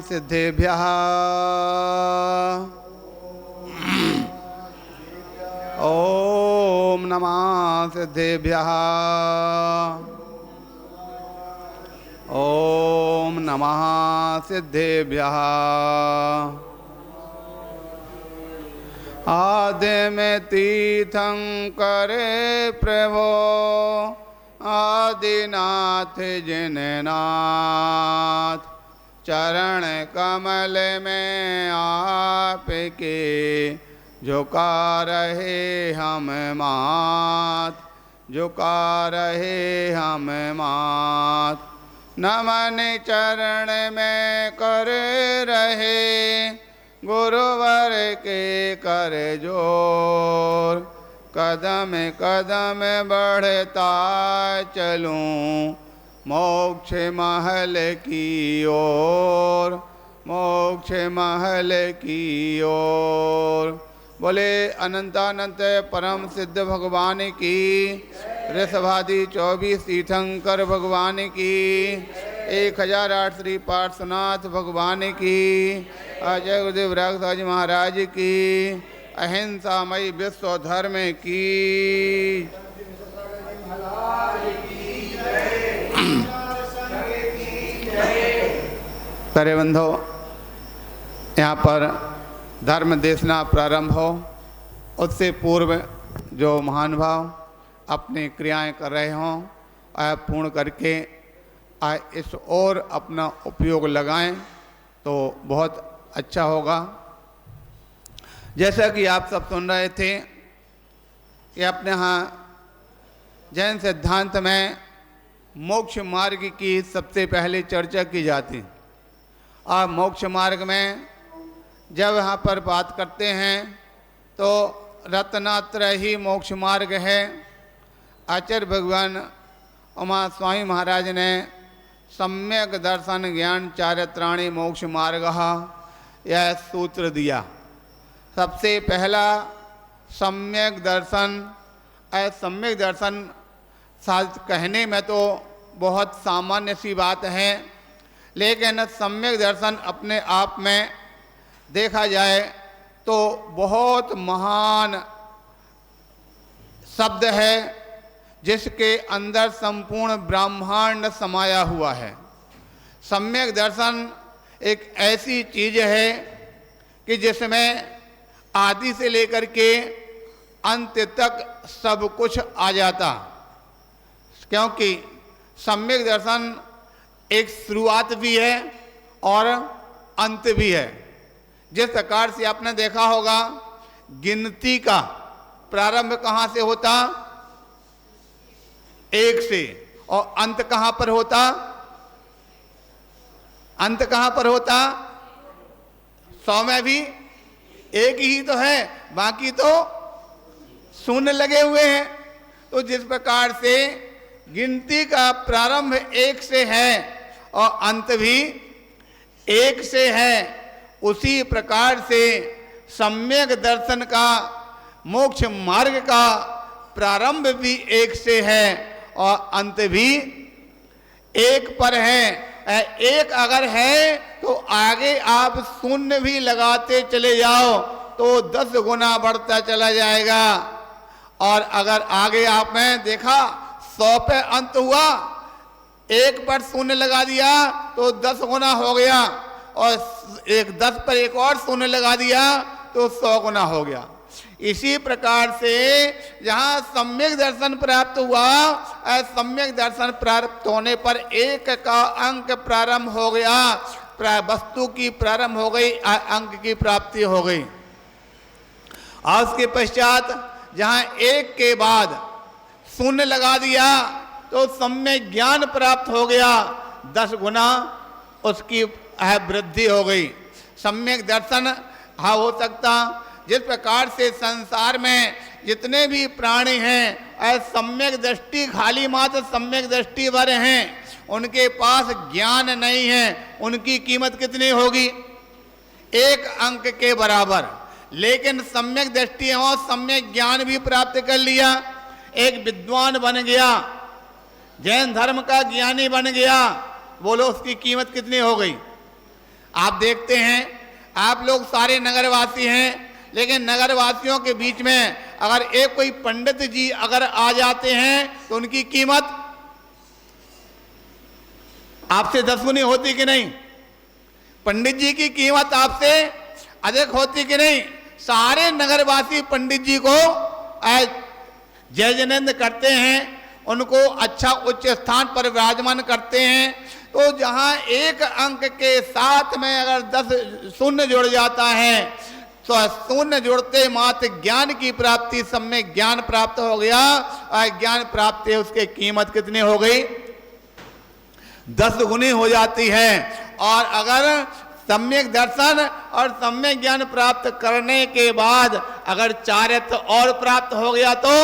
सिद्धेभ्यः ॐ नमः सिद्धेभ्यः ॐ नमः सिद्धेभ्यः आदि में तीर्थंकरे प्रभो आदिनाथ जिननाथ चरण कमल में आपके झुका रहे हम माथ झुका रहे हम माथ नमन चरण में कर रहे गुरुवर के कर जोर कदम कदम बढ़ता चलूं मोक्ष महल की ओर मोक्ष महल की ओर। बोले अनंतानंत परम सिद्ध भगवान की ऋषभादि 24 तीर्थंकर भगवान की 1008 श्री पार्श्वनाथ भगवान की अजय गुरुदेव राघव महाराज की अहिंसामयी विश्व धर्म की। प्यारे बंधो, यहाँ पर धर्म देशना प्रारंभ हो उससे पूर्व जो महानुभाव अपनी क्रियाएं कर रहे हों पूर्ण करके इस और अपना उपयोग लगाएं तो बहुत अच्छा होगा। जैसा कि आप सब सुन रहे थे कि अपने यहाँ जैन सिद्धांत में मोक्ष मार्ग की सबसे पहले चर्चा की जाती और मोक्ष मार्ग में जब यहाँ पर बात करते हैं तो रत्नात्रयी मोक्ष मार्ग है। आचार्य भगवान उमा स्वामी महाराज ने सम्यक दर्शन ज्ञान चारित्राणि मोक्ष मार्ग यह सूत्र दिया। सबसे पहला सम्यक दर्शन। सम्यक दर्शन कहने में तो बहुत सामान्य सी बात है, लेकिन सम्यक दर्शन अपने आप में देखा जाए तो बहुत महान शब्द है जिसके अंदर संपूर्ण ब्रह्मांड समाया हुआ है। सम्यक दर्शन एक ऐसी चीज है कि जिसमें आदि से लेकर के अंत तक सब कुछ आ जाता, क्योंकि सम्यक दर्शन एक शुरुआत भी है और अंत भी है। जिस प्रकार से आपने देखा होगा गिनती का प्रारंभ कहाँ से होता, 1 से, और अंत कहाँ पर होता, अंत कहाँ पर होता, 100 में भी 1 ही तो है, बाकी तो शून्य लगे हुए हैं। तो जिस प्रकार से गिनती का प्रारंभ 1 से है और अंत भी 1 से है, उसी प्रकार से सम्यक दर्शन का मोक्ष मार्ग का प्रारंभ भी 1 से है और अंत भी 1 पर है। 1 अगर है तो आगे आप शून्य भी लगाते चले जाओ तो 10 गुना बढ़ता चला जाएगा। और अगर आगे आपने देखा 100 पे अंत हुआ, 1 पर शून्य लगा दिया तो 10 गुना हो गया, और 10 पर एक और शून्य लगा दिया तो 100 गुना हो गया। इसी प्रकार से जहाँ सम्यक दर्शन प्राप्त हुआ, सम्यक दर्शन प्राप्त होने पर 1 का अंक प्रारंभ हो गया, वस्तु की प्रारंभ हो गई, अंक की प्राप्ति हो गई। और उसके पश्चात जहाँ 1 के बाद शून्य लगा दिया तो सम्यक ज्ञान प्राप्त हो गया, 10 गुना उसकी वृद्धि हो गई। सम्यक दर्शन हो सकता। जिस प्रकार से संसार में जितने भी प्राणी हैं सम्यक दृष्टि खाली मात्र सम्यक दृष्टि भर हैं, उनके पास ज्ञान नहीं है, उनकी कीमत कितनी होगी, 1 अंक के बराबर। लेकिन सम्यक दृष्टि हो, सम्यक ज्ञान भी प्राप्त कर लिया, एक विद्वान बन गया, जैन धर्म का ज्ञानी बन गया, बोलो उसकी कीमत कितनी हो गई। आप देखते हैं, आप लोग सारे नगरवासी हैं, लेकिन नगरवासियों के बीच में अगर एक कोई पंडित जी अगर आ जाते हैं तो उनकी कीमत आपसे 10 गुनी होती कि नहीं? पंडित जी की कीमत आपसे अधिक होती कि नहीं? सारे नगरवासी पंडित जी को जय जयनंद करते हैं, उनको अच्छा उच्च स्थान पर विराजमान करते हैं। तो जहां एक अंक के साथ में अगर 10 शून्य जुड़ जाता है तो शून्य जुड़ते मात्र ज्ञान की प्राप्ति, सम्यक ज्ञान प्राप्त हो गया। और ज्ञान प्राप्ति उसकी कीमत कितनी हो गई? 10 गुनी हो जाती है। और अगर सम्यक दर्शन और सम्यक ज्ञान प्राप्त करने के बाद अगर चारित्र और प्राप्त हो गया, तो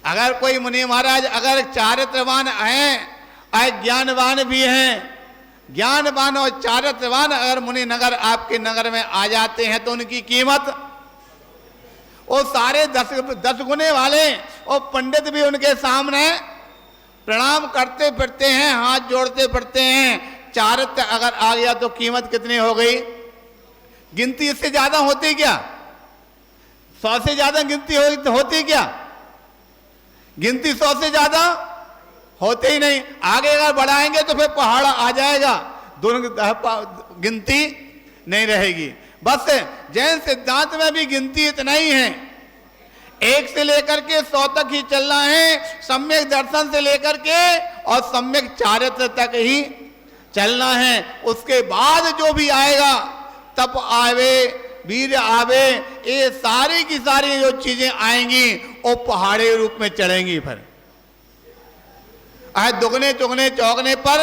अगर कोई मुनि महाराज अगर चारित्रवान हैं, ज्ञानवान भी हैं, ज्ञानवान और चारित्रवान अगर मुनि नगर आपके नगर में आ जाते हैं तो उनकी कीमत, वो सारे 10 गुने वाले और पंडित भी उनके सामने प्रणाम करते फिरते हैं, हाथ जोड़ते फिरते हैं। चारित्र अगर आ गया तो कीमत कितनी हो गई? गिनती इससे ज्यादा होती क्या? 100 से ज्यादा गिनती होती क्या? गिनती 100 से ज्यादा होते ही नहीं। आगे अगर बढ़ाएंगे तो फिर पहाड़ आ जाएगा, दोनों गिनती नहीं रहेगी। बस जैन सिद्धांत में भी गिनती इतना ही है, 1 से लेकर के 100 तक ही चलना है, सम्यक दर्शन से लेकर के और सम्यक चारित्र तक ही चलना है। उसके बाद जो भी आएगा, तप आवे, वीर आवे, ये सारी की सारी जो चीजें आएंगी वो पहाड़ी रूप में चढ़ेंगी। फिर दुगने चुगने चौगने पर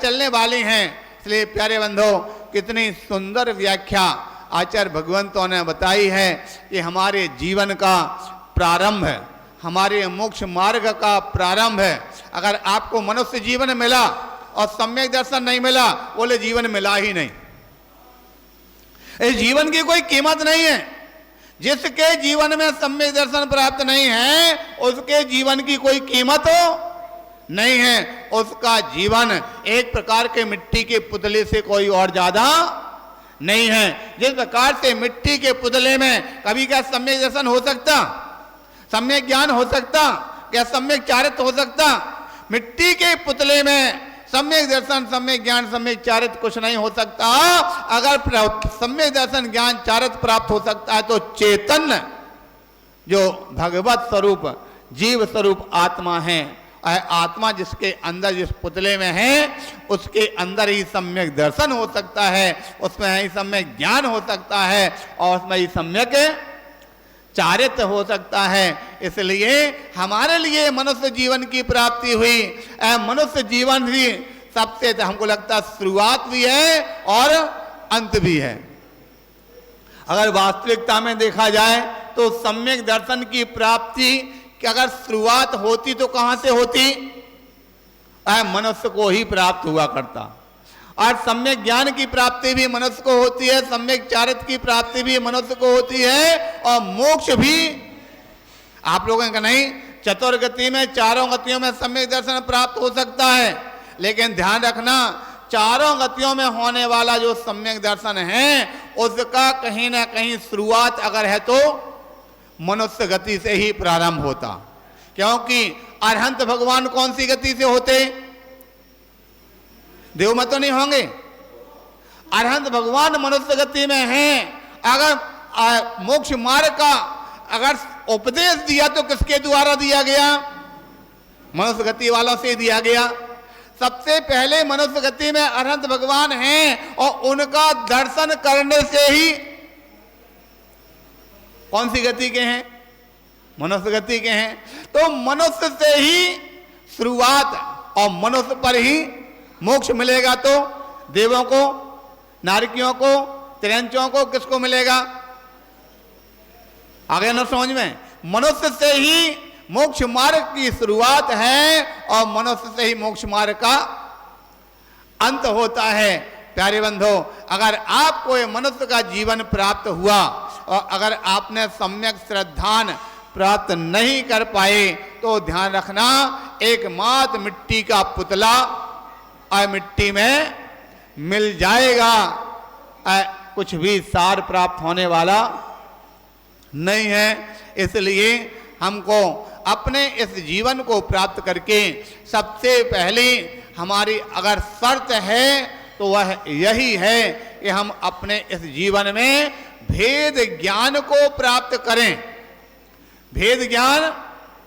चलने वाली हैं। इसलिए प्यारे बंधो, कितनी सुंदर व्याख्या आचार्य भगवंतों ने बताई है कि हमारे जीवन का प्रारंभ है, हमारे मोक्ष मार्ग का प्रारंभ है। अगर आपको मनुष्य जीवन मिला और सम्यक दर्शन नहीं मिला, बोले जीवन मिला ही नहीं। इस जीवन की कोई कीमत नहीं है। जिसके जीवन में सम्यक दर्शन प्राप्त नहीं है, उसके जीवन की कोई कीमत नहीं है। उसका जीवन एक प्रकार के मिट्टी के पुतले से कोई और ज्यादा नहीं है। जिस प्रकार से मिट्टी के पुतले में कभी क्या सम्यक दर्शन हो सकता, सम्यक ज्ञान हो सकता, क्या सम्यक चारित्र हो सकता? मिट्टी के पुतले में सम्यक दर्शन, सम्यक ज्ञान, सम्यक चारित्र कुछ नहीं हो सकता। अगर सम्यक दर्शन, ज्ञान, चारित्र प्राप्त हो सकता है तो चेतन जो भगवत स्वरूप, जीव स्वरूप आत्मा है, आत्मा जिसके अंदर, जिस पुतले में है, उसके अंदर ही सम्यक दर्शन हो सकता है, उसमें ही सम्यक ज्ञान हो सकता है और उसमें ही सम्यक चारित्र हो सकता है। इसलिए हमारे लिए मनुष्य जीवन की प्राप्ति हुई। मनुष्य जीवन भी सबसे, हमको लगता शुरुआत भी है और अंत भी है। अगर वास्तविकता में देखा जाए तो सम्यक दर्शन की प्राप्ति कि अगर शुरुआत होती तो कहां से होती? मनुष्य को ही प्राप्त हुआ करता। और सम्यक ज्ञान की प्राप्ति भी मनुष्य को होती है, सम्यक चारित्र की प्राप्ति भी मनुष्य को होती है, और मोक्ष भी। आप लोगों का नहीं, चतुर्गति में, चारों गतियों में सम्यक दर्शन प्राप्त हो सकता है। लेकिन ध्यान रखना, चारों गतियों में होने वाला जो सम्यक दर्शन है, उसका कहीं ना कहीं शुरुआत अगर है तो मनुष्य गति से ही प्रारंभ होता। क्योंकि अरहंत भगवान कौन सी गति से होते? देव में तो नहीं होंगे। अरहंत भगवान मनुष्य गति में हैं। अगर मोक्ष मार्ग का अगर उपदेश दिया तो किसके द्वारा दिया गया? मनुष्य गति वालों से दिया गया। सबसे पहले मनुष्य गति में अरहंत भगवान हैं और उनका दर्शन करने से ही, कौन सी गति के हैं? मनुष्य गति के हैं। तो मनुष्य से ही शुरुआत और मनुष्य पर ही मोक्ष मिलेगा। तो देवों को, नारकियों को, तिरंचों को किसको मिलेगा? आगे ना समझ में, मनुष्य से ही मोक्ष मार्ग की शुरुआत है और मनुष्य से ही मोक्ष मार्ग का अंत होता है। प्यारे बंधो, अगर आपको ये मनुष्य का जीवन प्राप्त हुआ और अगर आपने सम्यक श्रद्धान प्राप्त नहीं कर पाए तो ध्यान रखना, एकमात्र मिट्टी का पुतला और मिट्टी में मिल जाएगा, कुछ भी सार प्राप्त होने वाला नहीं है। इसलिए हमको अपने इस जीवन को प्राप्त करके सबसे पहली हमारी अगर शर्त है तो वह यही है कि हम अपने इस जीवन में भेद ज्ञान को प्राप्त करें। भेद ज्ञान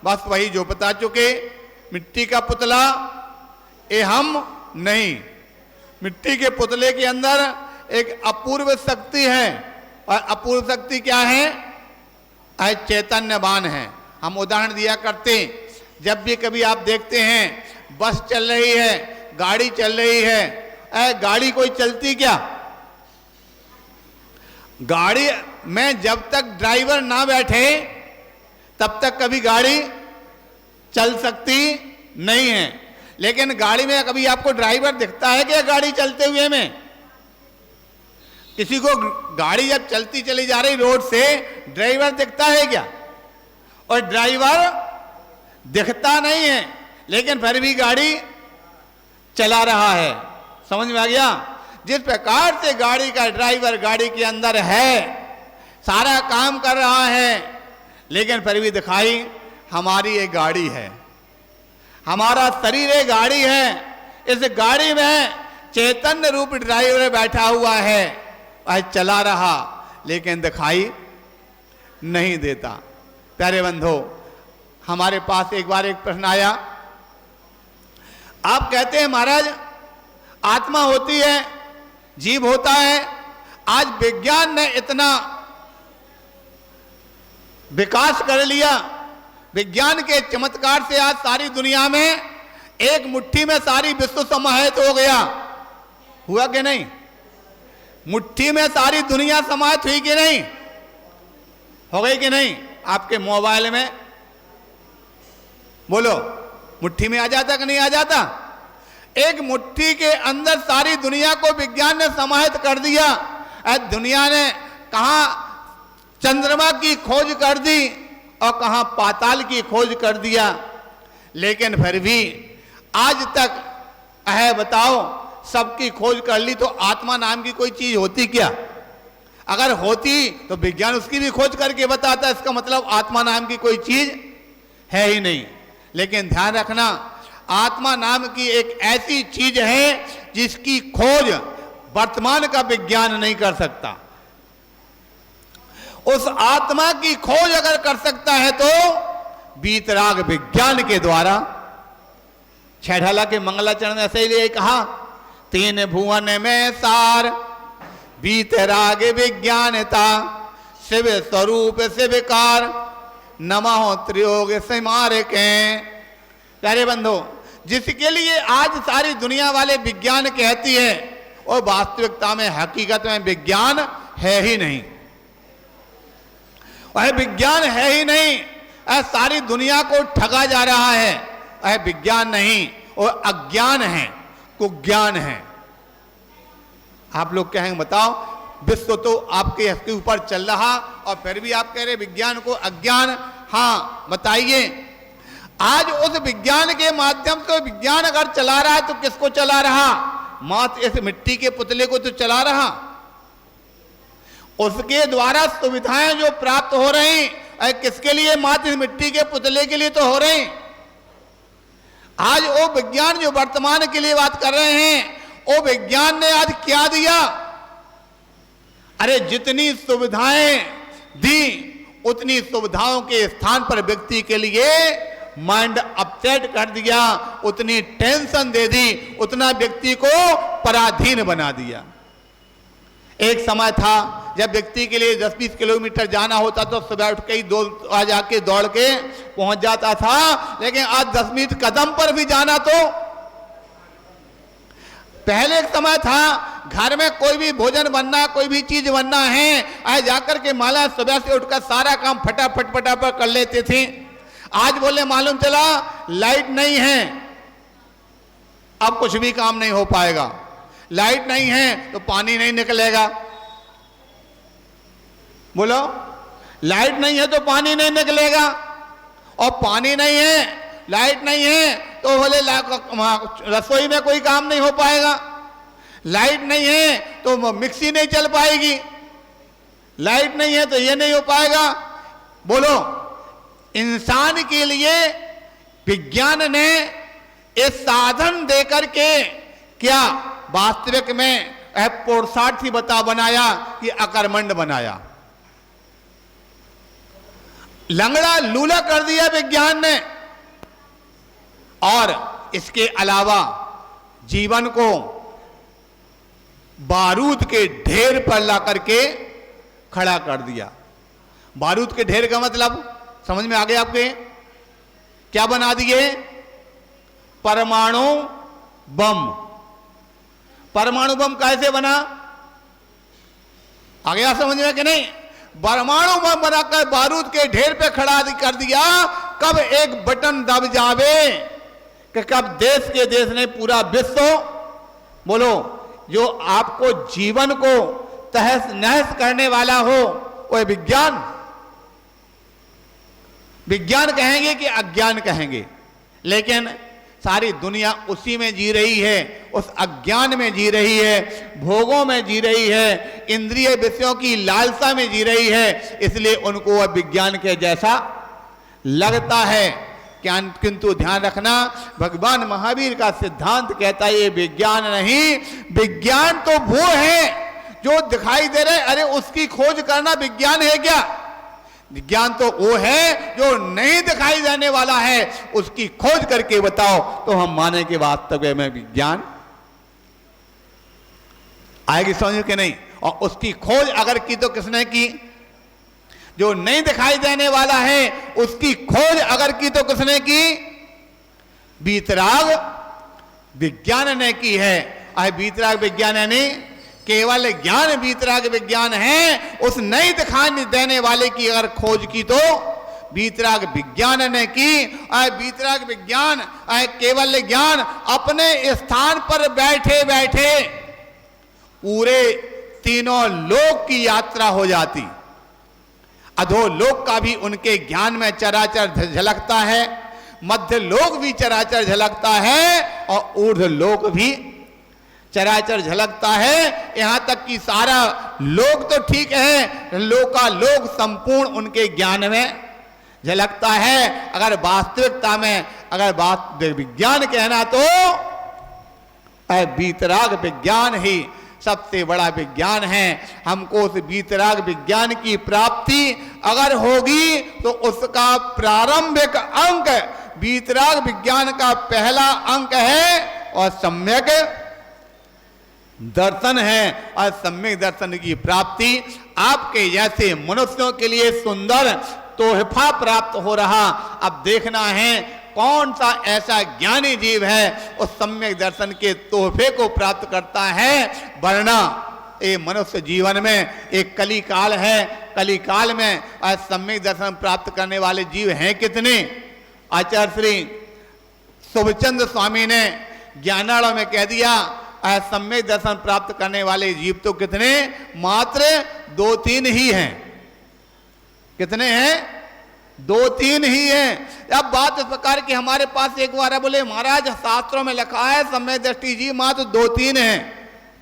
बस वही जो बता चुके, मिट्टी का पुतला ये हम नहीं। मिट्टी के पुतले के अंदर एक अपूर्व शक्ति है, और अपूर्व शक्ति क्या है? चैतन्यवान है। हम उदाहरण दिया करते, जब भी कभी आप देखते हैं बस चल रही है, गाड़ी चल रही है, गाड़ी कोई चलती क्या? गाड़ी में जब तक ड्राइवर ना बैठे तब तक कभी गाड़ी चल सकती नहीं है। लेकिन गाड़ी में कभी आपको ड्राइवर दिखता है क्या गाड़ी चलते हुए में? किसी को गाड़ी जब चलती चली जा रही रोड से, ड्राइवर दिखता है क्या? और ड्राइवर दिखता नहीं है, लेकिन फिर भी गाड़ी चला रहा है। समझ में आ गया? जिस प्रकार से गाड़ी का ड्राइवर गाड़ी के अंदर है, सारा काम कर रहा है, लेकिन फिर भी दिखाई हमारी एक गाड़ी है, हमारा शरीर एक गाड़ी है। इस गाड़ी में चैतन्य रूप ड्राइवर बैठा हुआ है, वह चला रहा, लेकिन दिखाई नहीं देता। प्यारे बंधो, हमारे पास एक बार एक प्रश्न आया। आप कहते हैं महाराज आत्मा होती है, जीव होता है। आज विज्ञान ने इतना विकास कर लिया, विज्ञान के चमत्कार से आज सारी दुनिया में एक मुट्ठी में सारी विश्व समाहित हो गया। हुआ कि नहीं? मुट्ठी में सारी दुनिया समाहित हुई कि नहीं? हो गई कि नहीं? आपके मोबाइल में बोलो, मुट्ठी में आ जाता कि नहीं आ जाता? एक मुट्ठी के अंदर सारी दुनिया को विज्ञान ने समाहित कर दिया। दुनिया ने कहां चंद्रमा की खोज कर दी और कहां पाताल की खोज कर दिया, लेकिन फिर भी आज तक बताओ सबकी खोज कर ली तो आत्मा नाम की कोई चीज होती क्या? अगर होती तो विज्ञान उसकी भी खोज करके बताता। इसका मतलब आत्मा नाम की कोई चीज है ही नहीं। लेकिन ध्यान रखना, आत्मा नाम की एक ऐसी चीज है जिसकी खोज वर्तमान का विज्ञान नहीं कर सकता। उस आत्मा की खोज अगर कर सकता है तो वीतराग विज्ञान के द्वारा। छेठाला के मंगलाचरण ने ऐसे ही कहा, तीन भुवन में सार वीतराग विज्ञानता, शिव स्वरूप शिवकार नमः त्रियोग सिमार के। प्यारे बंधो, जिसके लिए आज सारी दुनिया वाले विज्ञान कहती है, और वास्तविकता में हकीकत में विज्ञान है ही नहीं। वह विज्ञान है ही नहीं, सारी दुनिया को ठगा जा रहा है। वह विज्ञान नहीं, और अज्ञान है, कुज्ञान है। आप लोग कहेंगे बताओ, विश्व तो आपके इसके ऊपर चल रहा और फिर भी आप कह रहे विज्ञान को अज्ञान। हाँ बताइए, आज उस विज्ञान के माध्यम से विज्ञान अगर चला रहा है तो किसको चला रहा? मात्र इस मिट्टी के पुतले को तो चला रहा। उसके द्वारा सुविधाएं जो प्राप्त हो रही, किसके लिए? मात्र मिट्टी के पुतले के लिए तो हो रही। आज वो विज्ञान जो वर्तमान के लिए बात कर रहे हैं, वो विज्ञान ने आज क्या दिया? अरे जितनी सुविधाएं दी, उतनी सुविधाओं के स्थान पर व्यक्ति के लिए माइंड अपसेट कर दिया, उतनी टेंशन दे दी, उतना व्यक्ति को पराधीन बना दिया। एक समय था जब व्यक्ति के लिए 10-20 किलोमीटर जाना होता तो सुबह उठ के ही जाके दौड़ के पहुंच जाता था, लेकिन आज 10 मिनट कदम पर भी जाना तो। पहले एक समय था घर में कोई भी भोजन बनना, कोई भी चीज बनना है, आज जाकर के माला सुबह से उठकर सारा काम फटाफट कर लेते थे। आज बोले मालूम चला लाइट नहीं है, अब कुछ भी काम नहीं हो पाएगा। लाइट नहीं है तो पानी नहीं निकलेगा। बोलो, लाइट नहीं है तो पानी नहीं निकलेगा, और पानी नहीं है, लाइट नहीं है तो बोले रसोई में कोई काम नहीं हो पाएगा। लाइट नहीं है तो मिक्सी नहीं चल पाएगी, लाइट नहीं है तो ये नहीं हो पाएगा। बोलो, इंसान के लिए विज्ञान ने एक साधन देकर के क्या वास्तविक में पुरुषार्थी बनाया कि अकर्मण्य बनाया, लंगड़ा लूला कर दिया विज्ञान ने। और इसके अलावा जीवन को बारूद के ढेर पर ला करके खड़ा कर दिया। बारूद के ढेर का मतलब समझ में आ गया आपके? क्या बना दिए? परमाणु बम। परमाणु बम कैसे बना? आ गया समझ में कि नहीं? परमाणु बम बनाकर बारूद के ढेर पे खड़ा कर दिया। कब एक बटन दब जावे कि कब देश के देश ने पूरा विश्व, बोलो, जो आपको जीवन को तहस नहस करने वाला हो वो विज्ञान। विज्ञान कहेंगे कि अज्ञान कहेंगे, लेकिन सारी दुनिया उसी में जी रही है, उस अज्ञान में जी रही है, भोगों में जी रही है, इंद्रिय विषयों की लालसा में जी रही है। इसलिए उनको वह विज्ञान के जैसा लगता है। किंतु ध्यान रखना, भगवान महावीर का सिद्धांत कहता है ये विज्ञान नहीं, विज्ञान तो वो है जो दिखाई दे रहे। अरे उसकी खोज करना विज्ञान है क्या? विज्ञान तो वो है जो नहीं दिखाई देने वाला है, उसकी खोज करके बताओ तो हम माने कि वास्तव में विज्ञान आएगी समझ के नहीं। और उसकी खोज अगर की तो किसने की? जो नहीं दिखाई देने वाला है उसकी खोज अगर की तो किसने की? वीतराग विज्ञान ने की है। वीतराग विज्ञान है नहीं, केवल ज्ञान वीतराग विज्ञान है। उस नहीं दिखाई देने वाले की अगर खोज की तो वीतराग विज्ञान ने की। वीतराग विज्ञान केवल ज्ञान अपने स्थान पर बैठे बैठे पूरे तीनों लोक की यात्रा हो जाती। अधोलोक का भी उनके ज्ञान में चराचर झलकता है, मध्य लोक भी चराचर झलकता है और ऊर्ध्व लोक भी चराचर झलकता है। यहां तक कि सारा लोक तो ठीक है, लोकालोक संपूर्ण उनके ज्ञान में झलकता है। अगर वास्तविकता में अगर विज्ञान कहना तो वीतराग विज्ञान ही सबसे बड़ा विज्ञान है। हमको उस वीतराग विज्ञान की प्राप्ति अगर होगी तो उसका प्रारंभिक अंक वीतराग विज्ञान का पहला अंक है और सम्यक दर्शन है। और सम्यक दर्शन की प्राप्ति आपके जैसे मनुष्यों के लिए सुंदर तोहफा प्राप्त हो रहा। अब देखना है कौन सा ऐसा ज्ञानी जीव है उस सम्यक दर्शन के तोहफे को प्राप्त करता है। वरना ये मनुष्य जीवन में एक कली काल है, कली काल में सम्यक दर्शन प्राप्त करने वाले जीव हैं कितने? आचार्य श्री शुभचंद्र स्वामी ने ज्ञानाड़ा में कह दिया सम्यक दर्शन प्राप्त करने वाले जीव तो कितने? मात्र 2-3 ही हैं। कितने हैं? 2-3 ही हैं। अब बात इस प्रकार की, हमारे पास एक बार बोले महाराज शास्त्रों में लिखा है सम्यक दृष्टि जीव मात्र 2-3 हैं।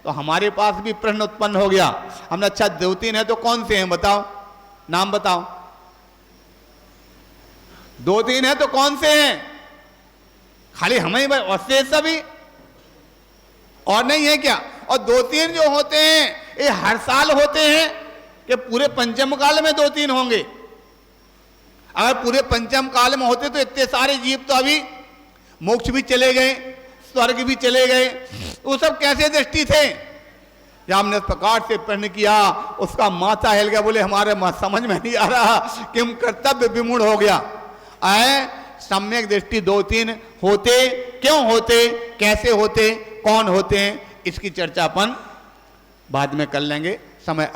तो हमारे पास भी प्रश्न उत्पन्न हो गया। हमने अच्छा 2-3 है तो कौन से हैं बताओ, नाम बताओ। 2-3 है तो कौन से हैं? खाली हमें और से सभी और नहीं है क्या? और 2-3 जो होते हैं ये हर साल होते हैं कि पूरे पंचम काल में 2-3 होंगे? अगर पूरे पंचम काल में होते तो इतने सारे जीव तो अभी मोक्ष भी चले गए, स्वर्ग भी चले गए। वो सब कैसे दृष्टि थे? जब हमने इस प्रकार से प्रश्न किया उसका माथा हिल गया। बोले हमारे समझ में नहीं आ रहा कि हम कर्तव्य विमूढ़ हो गया। सम्यक दृष्टि 2-3 होते, क्यों होते, कैसे होते, कौन होते हैं, इसकी चर्चा अपन बाद में कर लेंगे। समय